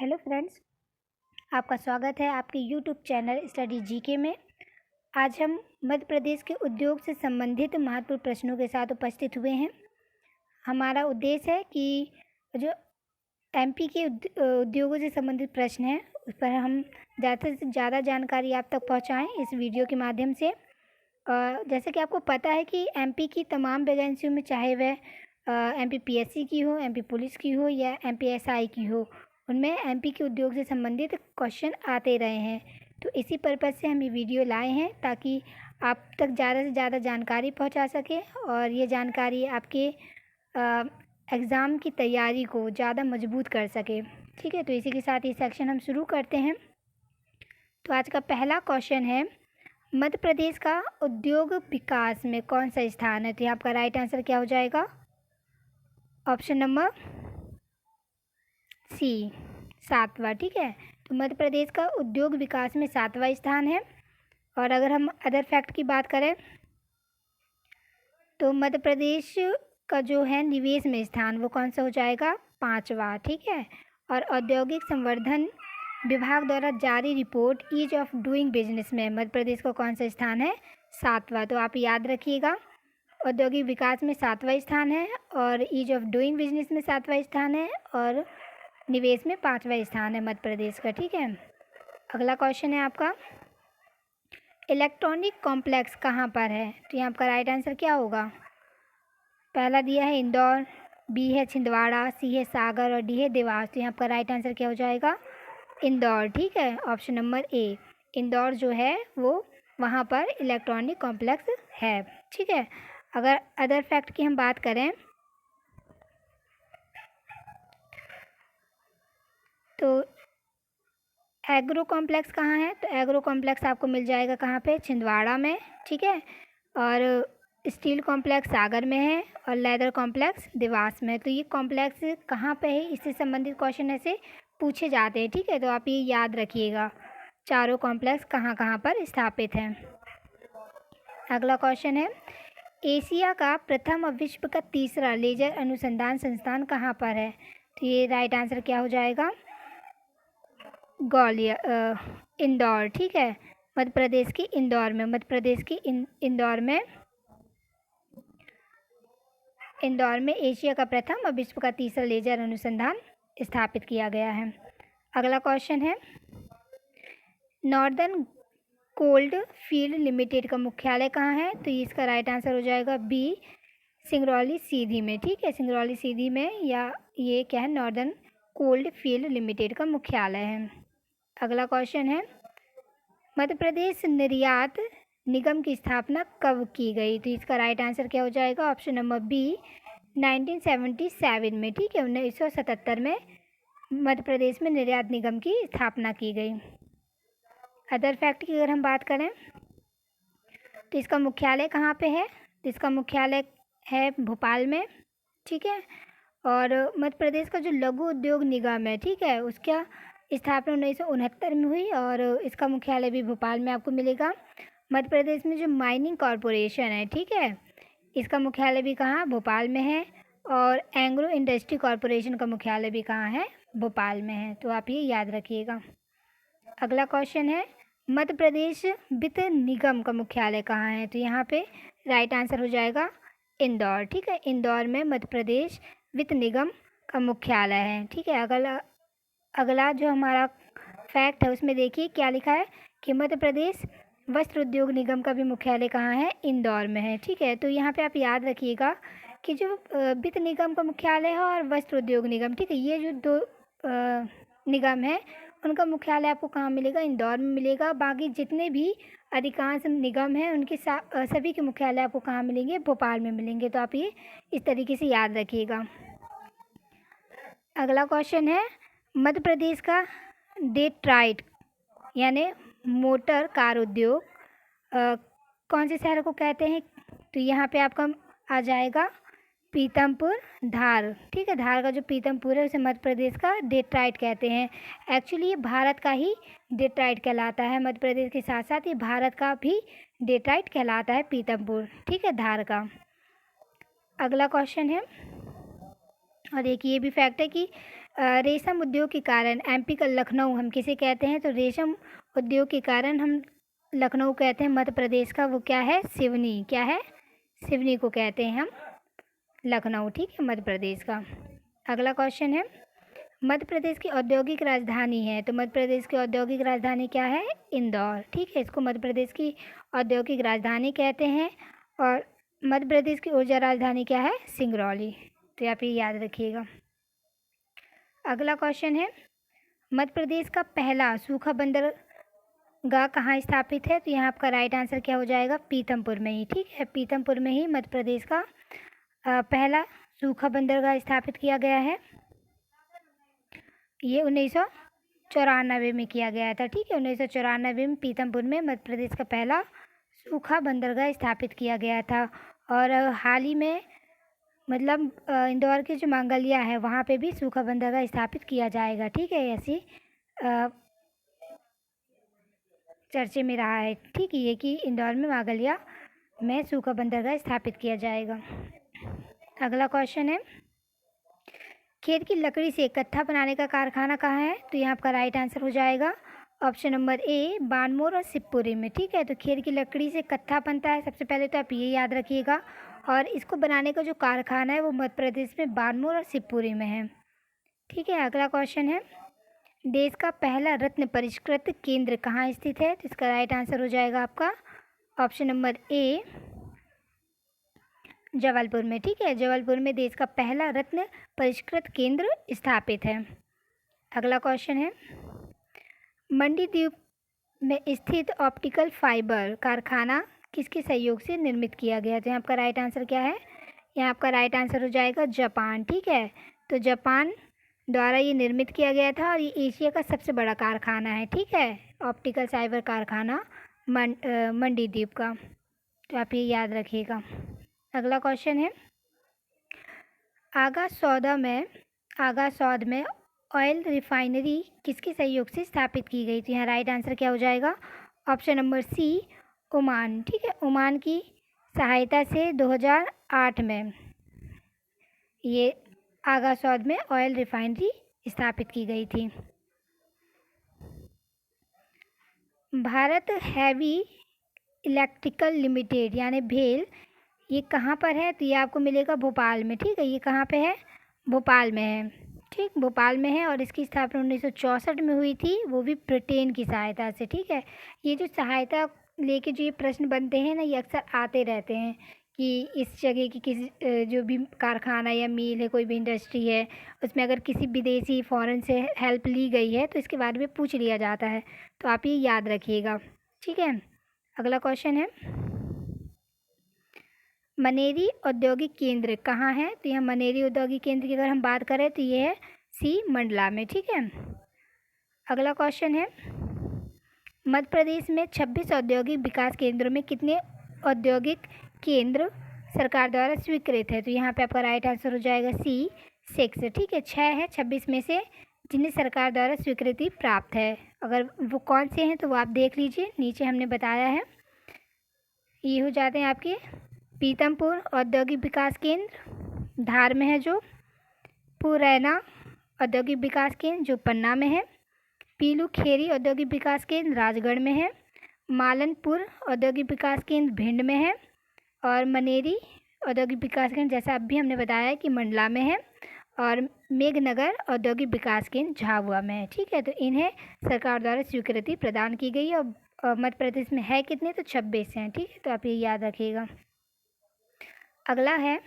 Hello friends, आपका स्वागत है आपके यूट्यूब चैनल स्टडी जीके में। आज हम मध्य प्रदेश के उद्योग से संबंधित महत्वपूर्ण प्रश्नों के साथ उपस्थित हुए हैं। हमारा उद्देश्य है कि जो एमपी के उद्योगों से संबंधित प्रश्न हैं उस पर हम ज़्यादा से ज़्यादा जानकारी आप तक पहुंचाएं इस वीडियो के माध्यम से। जैसे कि आपको पता है कि एमपी की तमाम वैकेंसियों में, चाहे वह एमपी पीएससी की हो, एमपी पुलिस की हो या एमपी एसआई की हो, उनमें एमपी के उद्योग से संबंधित क्वेश्चन आते रहे हैं। तो इसी पर्पज़ से हम ये वीडियो लाए हैं ताकि आप तक ज़्यादा से ज़्यादा जानकारी पहुंचा सकें और ये जानकारी आपके एग्ज़ाम की तैयारी को ज़्यादा मजबूत कर सके। ठीक है, तो इसी के साथ ये सेक्शन हम शुरू करते हैं। तो आज का पहला क्वेश्चन है, मध्य प्रदेश का उद्योग विकास में कौन सा स्थान है? तो यहाँ आपका राइट आंसर क्या हो जाएगा? ऑप्शन नंबर सी, 7वां। ठीक है, तो मध्य प्रदेश का उद्योग विकास में 7वां स्थान है। और अगर हम अदर फैक्ट की बात करें तो मध्य प्रदेश का जो है निवेश में स्थान वो कौन सा हो जाएगा? 5वां। ठीक है, और औद्योगिक संवर्धन विभाग द्वारा जारी report ease of doing business में मध्य प्रदेश का कौन सा स्थान है? 7वां। तो आप याद रखिएगा, औद्योगिक विकास में 7वां स्थान है और ईज ऑफ डूइंग बिजनेस में 7वां स्थान है और निवेश में 5वां स्थान है मध्य प्रदेश का। ठीक है, अगला क्वेश्चन है आपका, इलेक्ट्रॉनिक कॉम्प्लेक्स कहाँ पर है? तो यहाँ आपका राइट आंसर क्या होगा? पहला दिया है इंदौर, बी है छिंदवाड़ा, सी है सागर और डी है देवास। तो यहाँ आपका राइट आंसर क्या हो जाएगा? इंदौर। ठीक है, ऑप्शन नंबर ए, इंदौर जो है वो वहाँ पर इलेक्ट्रॉनिक कॉम्प्लेक्स है। ठीक है, अगर अदर फैक्ट की हम बात करें तो एग्रो कॉम्प्लेक्स कहाँ है? तो एग्रो कॉम्प्लेक्स आपको मिल जाएगा कहाँ पे? छिंदवाड़ा में। ठीक है, और स्टील कॉम्प्लेक्स सागर में है और लेदर कॉम्प्लेक्स देवास में। तो ये कॉम्प्लेक्स कहाँ पे है, इससे संबंधित क्वेश्चन ऐसे पूछे जाते हैं। ठीक है, तो आप ये याद रखिएगा चारों कॉम्प्लेक्स कहाँ कहाँ पर स्थापित हैं। अगला क्वेश्चन है, एशिया का प्रथम और विश्व का तीसरा लेजर अनुसंधान संस्थान कहाँ पर है? तो ये राइट आंसर क्या हो जाएगा? ग्वालियर, इंदौर। ठीक है, मध्य प्रदेश की इंदौर में, मध्य प्रदेश की इंदौर में एशिया का प्रथम और विश्व का तीसरा लेजर अनुसंधान स्थापित किया गया है। अगला क्वेश्चन है, नॉर्दर्न कोल्ड फील्ड लिमिटेड का मुख्यालय कहाँ है? तो इसका राइट आंसर हो जाएगा बी, सिंगरौली सीधी में। ठीक है, सिंगरौली सीधी में, या ये क्या है? नॉर्दर्न कोल्ड फील्ड लिमिटेड का मुख्यालय है। अगला क्वेश्चन है, मध्य प्रदेश निर्यात निगम की स्थापना कब की गई? तो इसका राइट आंसर क्या हो जाएगा? ऑप्शन नंबर बी, 1977 में। ठीक है, 1977 में मध्य प्रदेश में निर्यात निगम की स्थापना की गई। अदर फैक्ट की अगर हम बात करें तो इसका मुख्यालय कहाँ पे है? तो इसका मुख्यालय है भोपाल में। ठीक है, और मध्य प्रदेश का जो लघु उद्योग निगम है, ठीक है, उसका स्थापना 1969 में हुई और इसका मुख्यालय भी भोपाल में आपको मिलेगा। मध्य प्रदेश में जो माइनिंग कॉरपोरेशन है, ठीक है, इसका मुख्यालय भी कहाँ? भोपाल में है। और एंग्रो इंडस्ट्री कॉरपोरेशन का मुख्यालय भी कहाँ है? भोपाल में है। तो आप ये याद रखिएगा। अगला क्वेश्चन है, मध्य प्रदेश वित्त निगम का मुख्यालय कहाँ है? तो यहाँ पे राइट आंसर हो जाएगा इंदौर। ठीक है, इंदौर में मध्य प्रदेश वित्त निगम का मुख्यालय है। ठीक है, अगला जो हमारा फैक्ट है उसमें देखिए क्या लिखा है कि मध्य प्रदेश वस्त्र उद्योग निगम का भी मुख्यालय कहाँ है? इंदौर में है। ठीक है, तो यहाँ पे आप याद रखिएगा कि जो वित्त निगम का मुख्यालय है और वस्त्र उद्योग निगम, ठीक है, ये जो दो निगम है उनका मुख्यालय आपको कहाँ मिलेगा? इंदौर में मिलेगा। बाकी जितने भी अधिकांश निगम हैं उनके सभी के मुख्यालय आपको कहाँ मिलेंगे? भोपाल में मिलेंगे। तो आप ये इस तरीके से याद रखिएगा। अगला क्वेश्चन है, मध्य प्रदेश का डेट्राइट यानी मोटर कार उद्योग कौन से शहर को कहते हैं? तो यहाँ पे आपका आ जाएगा पीतमपुर, धार। ठीक है, धार का जो पीतमपुर है उसे मध्य प्रदेश का डेट्राइट कहते हैं। एक्चुअली ये भारत का ही डेट्राइट कहलाता है। मध्य प्रदेश के साथ साथ ये भारत का भी डेट्राइट कहलाता है पीतमपुर। ठीक है, धार का। अगला क्वेश्चन है, और एक ये भी फैक्ट है कि रेशम उद्योग के कारण एमपी का लखनऊ हम किसे कहते हैं? तो रेशम उद्योग के कारण हम लखनऊ कहते हैं। मध्य प्रदेश का वो क्या है? सिवनी। क्या है? सिवनी को कहते हैं हम लखनऊ, ठीक है, मध्य प्रदेश का। अगला क्वेश्चन है, मध्य प्रदेश की औद्योगिक राजधानी है, तो मध्य प्रदेश की औद्योगिक राजधानी क्या है? इंदौर, ठीक है, इसको मध्य प्रदेश की औद्योगिक राजधानी कहते हैं। और मध्य प्रदेश की ऊर्जा राजधानी क्या है? सिंगरौली। तो आप ये याद रखिएगा। अगला क्वेश्चन है, मध्य प्रदेश का पहला सूखा बंदरगाह कहाँ स्थापित है? तो यहाँ आपका राइट आंसर क्या हो जाएगा? पीथमपुर में ही, ठीक है, पीथमपुर में ही मध्य प्रदेश का पहला सूखा बंदरगाह स्थापित किया गया है। ये 1994 में किया गया था, ठीक है, 1994 में पीथमपुर में मध्य प्रदेश का पहला सूखा बंदरगाह स्थापित किया गया था। और हाल ही में मतलब इंदौर के जो मांगलिया है वहाँ पे भी सूखा बंदरगाह स्थापित किया जाएगा, ठीक है, ऐसी चर्चे में रहा है, ठीक है, ये कि इंदौर में मांगलिया में सूखा बंदरगाह स्थापित किया जाएगा। अगला क्वेश्चन है, खेत की लकड़ी से कत्था बनाने का कारखाना कहाँ है? तो यहाँ आपका राइट आंसर हो जाएगा ऑप्शन नंबर ए, बानमोर और शिवपुरी में, ठीक है। तो खेत की लकड़ी से कत्था बनता है, सबसे पहले तो आप ये याद रखिएगा। और इसको बनाने का जो कारखाना है वो मध्य प्रदेश में बानमोर और शिवपुरी में है, ठीक है। अगला क्वेश्चन है, देश का पहला रत्न परिष्कृत केंद्र कहाँ स्थित है? तो इसका राइट आंसर हो जाएगा आपका ऑप्शन नंबर ए, जबलपुर में, ठीक है, जबलपुर में देश का पहला रत्न परिष्कृत केंद्र स्थापित है। अगला क्वेश्चन है, मंडी द्वीप में स्थित ऑप्टिकल फाइबर कारखाना किसके सहयोग से निर्मित किया गया? तो यहाँ आपका राइट आंसर क्या है? यहाँ आपका राइट आंसर हो जाएगा जापान, ठीक है। तो जापान द्वारा ये निर्मित किया गया था और ये एशिया का सबसे बड़ा कारखाना है, ठीक है, ऑप्टिकल फाइबर कारखाना मंडी द्वीप का। तो आप ये याद रखिएगा। अगला क्वेश्चन है, आगा सौद में ऑयल रिफाइनरी किसके सहयोग से स्थापित की गई? तो यहाँ राइट आंसर क्या हो जाएगा? ऑप्शन नंबर सी, ओमान, ठीक है, ओमान की सहायता से 2008 में ये आगा सौद में ऑयल रिफाइनरी स्थापित की गई थी। भारत हैवी इलेक्ट्रिकल लिमिटेड यानी भेल, ये कहाँ पर है? तो ये आपको मिलेगा भोपाल में, ठीक है, ये कहाँ पे है? भोपाल में है, ठीक, भोपाल में है। और इसकी स्थापना 1964 में हुई थी, वो भी ब्रिटेन की सहायता से, ठीक है। ये जो सहायता लेके जो ये प्रश्न बनते हैं ना, ये अक्सर आते रहते हैं कि इस जगह की किसी जो भी कारखाना या मील है, कोई भी इंडस्ट्री है, उसमें अगर किसी विदेशी फॉरेन से हेल्प ली गई है तो इसके बारे में पूछ लिया जाता है, तो आप ये याद रखिएगा, ठीक है। अगला क्वेश्चन है, मनेरी औद्योगिक केंद्र कहाँ है? तो यह मनेरी औद्योगिक केंद्र की अगर हम बात करें तो ये है सी, मंडला में, ठीक है। अगला क्वेश्चन है, मध्य प्रदेश में 26 औद्योगिक विकास केंद्रों में कितने औद्योगिक केंद्र सरकार द्वारा स्वीकृत है? तो यहाँ पे आपका राइट आंसर हो जाएगा सी, 6, ठीक है, 6 है 26 में से जिन्हें सरकार द्वारा स्वीकृति प्राप्त है। अगर वो कौन से हैं तो वो आप देख लीजिए, नीचे हमने बताया है। ये हो जाते हैं आपके पीतमपुर औद्योगिक विकास केंद्र धार में है, जो पुरैना औद्योगिक विकास केंद्र जो पन्ना में है, पीलू खेरी औद्योगिक विकास केंद्र राजगढ़ में है, मालनपुर औद्योगिक विकास केंद्र भिंड में है, और मनेरी औद्योगिक विकास केंद्र जैसा अब भी हमने बताया कि मंडला में है, और मेघनगर औद्योगिक विकास केंद्र झाबुआ में है, ठीक है। तो इन्हें सरकार द्वारा स्वीकृति प्रदान की गई है। और मध्य प्रदेश में है कितने? तो 26 हैं, ठीक है, तो आप ये याद रखिएगा। अगला है,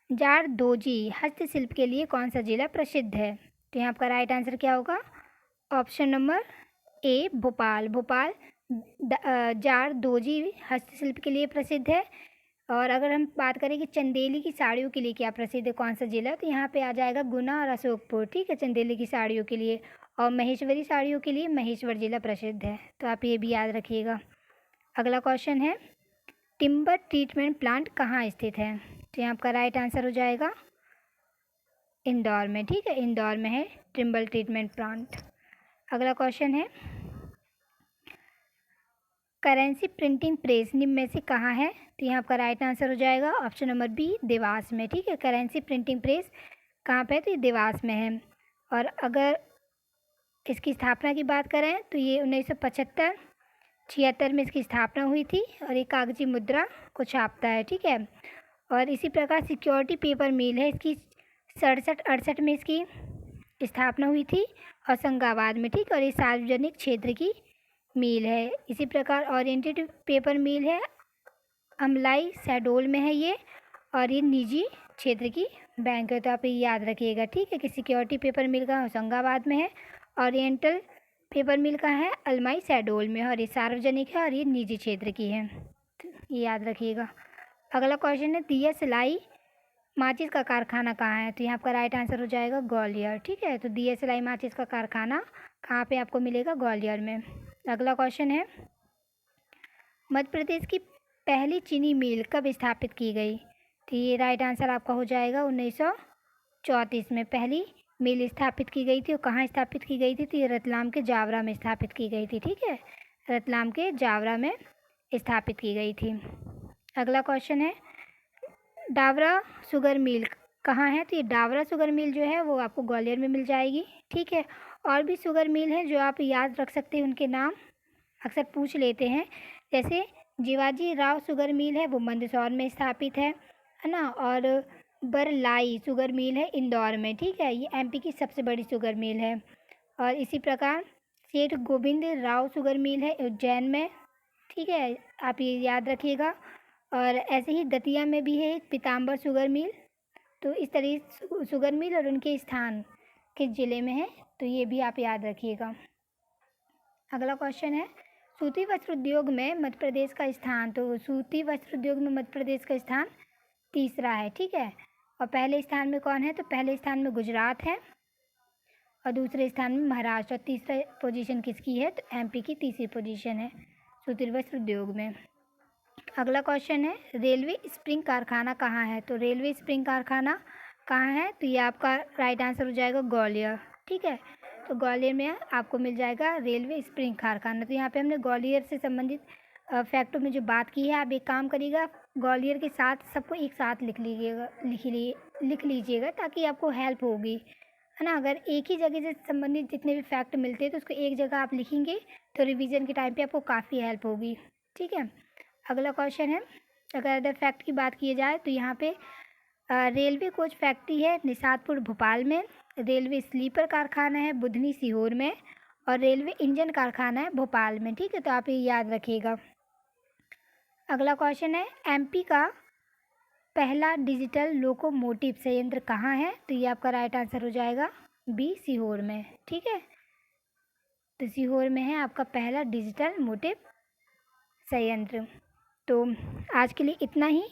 जारदोजी हस्तशिल्प के लिए कौन सा जिला प्रसिद्ध है? तो यहाँ आपका राइट आंसर क्या होगा? Option number A, Bhopal. Bhopal zardozi हस्तशिल्प के लिए प्रसिद्ध है। और अगर हम बात करें कि चंदेली की साड़ियों के लिए क्या प्रसिद्ध है, कौन सा जिला, तो यहाँ पे आ जाएगा गुना और अशोकपुर, ठीक है, चंदेली की साड़ियों के लिए। और महेश्वरी साड़ियों के लिए महेश्वर जिला प्रसिद्ध है, तो आप ये भी याद रखिएगा। अगला क्वेश्चन है, टिम्बर ट्रीटमेंट प्लांट कहाँ स्थित है? तो यहाँ आपका राइट आंसर हो जाएगा इंदौर में, ठीक है, इंदौर में है टिम्बर ट्रीटमेंट प्लांट। अगला क्वेश्चन है, करेंसी प्रिंटिंग प्रेस निम्न में से कहाँ है? तो यहाँ आपका राइट आंसर हो जाएगा ऑप्शन नंबर बी, देवास में, ठीक है, करेंसी प्रिंटिंग प्रेस कहाँ पे है, तो ये देवास में है। और अगर इसकी स्थापना की बात करें तो ये 1975-76 में इसकी स्थापना हुई थी और ये कागजी मुद्रा को छापता है, ठीक है। और इसी प्रकार सिक्योरिटी पेपर मिल है, इसकी 67-68 में इसकी स्थापना हुई थी होशंगाबाद में, ठीक है। और ये सार्वजनिक क्षेत्र की मिल है। इसी प्रकार ओरिएंटेड पेपर मिल है, अमलाई शहडोल में है ये, और ये निजी क्षेत्र की बैंक है। तो आप ये याद रखिएगा, ठीक है, कि सिक्योरिटी पेपर मिल का होशंगाबाद में है, ओरिएंटल पेपर मिल का है अलमाई शहडोल में, और ये सार्वजनिक है और ये निजी क्षेत्र की है। तो ये याद रखिएगा। अगला क्वेश्चन है, दिया सिलाई माचिस का कारखाना कहाँ है? तो यहाँ आपका राइट आंसर हो जाएगा ग्वालियर, ठीक है। तो दिया सिलाई माचिस का कारखाना कहाँ पे आपको मिलेगा? ग्वालियर में। अगला क्वेश्चन है, मध्य प्रदेश की पहली चीनी मिल कब स्थापित की गई? तो ये राइट आंसर आपका हो जाएगा 1934 में पहली मिल स्थापित की गई थी। और कहाँ स्थापित की गई थी? तो ये रतलाम के जावरा में स्थापित की गई थी, ठीक है। रतलाम के जावरा में स्थापित की गई थी। अगला क्वेश्चन है, डावरा शुगर मिल कहाँ है? तो ये डावरा शुगर मिल जो है वो आपको ग्वालियर में मिल जाएगी, ठीक है। और भी शुगर मिल हैं जो आप याद रख सकते हैं, उनके नाम अक्सर पूछ लेते हैं, जैसे जीवाजी राव शुगर मिल है वो मंदसौर में स्थापित है ना। और बरलाई शुगर मिल है इंदौर में, ठीक है। ये एमपी की सबसे बड़ी शुगर मिल है। और इसी प्रकार सेठ गोविंद राव शुगर मिल है उज्जैन में, ठीक है, आप ये याद रखिएगा। और ऐसे ही दतिया में भी है एक पीताम्बर शुगर मिल। तो इस तरह शुगर मिल और उनके स्थान किस ज़िले में है, तो ये भी आप याद रखिएगा। अगला क्वेश्चन है, सूती वस्त्र उद्योग में मध्य प्रदेश का स्थान? तो सूती वस्त्र उद्योग में मध्य प्रदेश का स्थान तीसरा है, ठीक है। और पहले स्थान में कौन है? तो पहले स्थान में गुजरात है और दूसरे स्थान में महाराष्ट्र। और तीसरा पोजीशन किसकी है? तो एमपी की तीसरी पोजीशन है सूती वस्त्र उद्योग में। अगला क्वेश्चन है, रेलवे स्प्रिंग कारखाना कहाँ है? तो रेलवे स्प्रिंग कारखाना कहाँ है? तो ये आपका राइट आंसर हो जाएगा ग्वालियर, ठीक है। तो ग्वालियर में आपको मिल जाएगा रेलवे स्प्रिंग कारखाना। तो यहाँ पे हमने ग्वालियर से संबंधित फैक्टों में जो बात की है, आप एक काम करिएगा, ग्वालियर के साथ सबको एक साथ लिख लीजिएगा ताकि आपको हेल्प होगी, है ना। अगर एक ही जगह से संबंधित जितने भी फैक्ट मिलते हैं तो उसको एक जगह आप लिखेंगे तो रिवीजन के टाइम पे आपको काफ़ी हेल्प होगी, ठीक है। अगला क्वेश्चन है, अगर अदर फैक्ट की बात की जाए तो यहाँ पे रेलवे कोच फैक्ट्री है निषादपुर भोपाल में, रेलवे स्लीपर कारखाना है बुधनी सीहोर में, और रेलवे इंजन कारखाना है भोपाल में, ठीक है। तो आप ये याद रखिएगा। अगला क्वेश्चन है, एमपी का पहला डिजिटल लोकोमोटिव संयंत्र कहाँ है? तो ये आपका राइट आंसर हो जाएगा बी, सीहोर में, ठीक है। तो सीहोर में है आपका पहला डिजिटल मोटिव संयंत्र। तो आज के लिए इतना ही,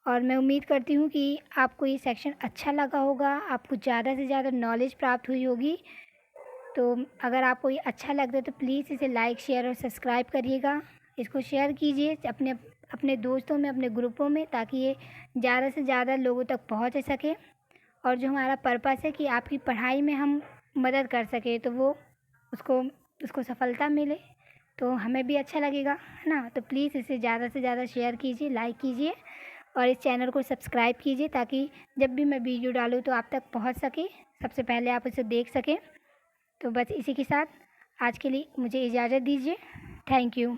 और मैं उम्मीद करती हूँ कि आपको ये सेक्शन अच्छा लगा होगा, आपको ज़्यादा से ज़्यादा नॉलेज प्राप्त हुई होगी। तो अगर आपको ये अच्छा लगता है तो प्लीज़ इसे लाइक, शेयर और सब्सक्राइब करिएगा। इसको शेयर कीजिए अपने अपने दोस्तों में, अपने ग्रुपों में, ताकि ये ज़्यादा से ज़्यादा लोगों तक पहुँच सके। और जो हमारा पर्पस है कि आपकी पढ़ाई में हम मदद कर सकें, तो वो उसको सफलता मिले तो हमें भी अच्छा लगेगा, है ना। तो प्लीज़ इसे ज़्यादा से ज़्यादा शेयर कीजिए, लाइक कीजिए और इस चैनल को सब्सक्राइब कीजिए, ताकि जब भी मैं वीडियो डालूँ तो आप तक पहुंच सके, सबसे पहले आप इसे देख सकें। तो बस इसी के साथ आज के लिए मुझे इजाज़त दीजिए। Thank you.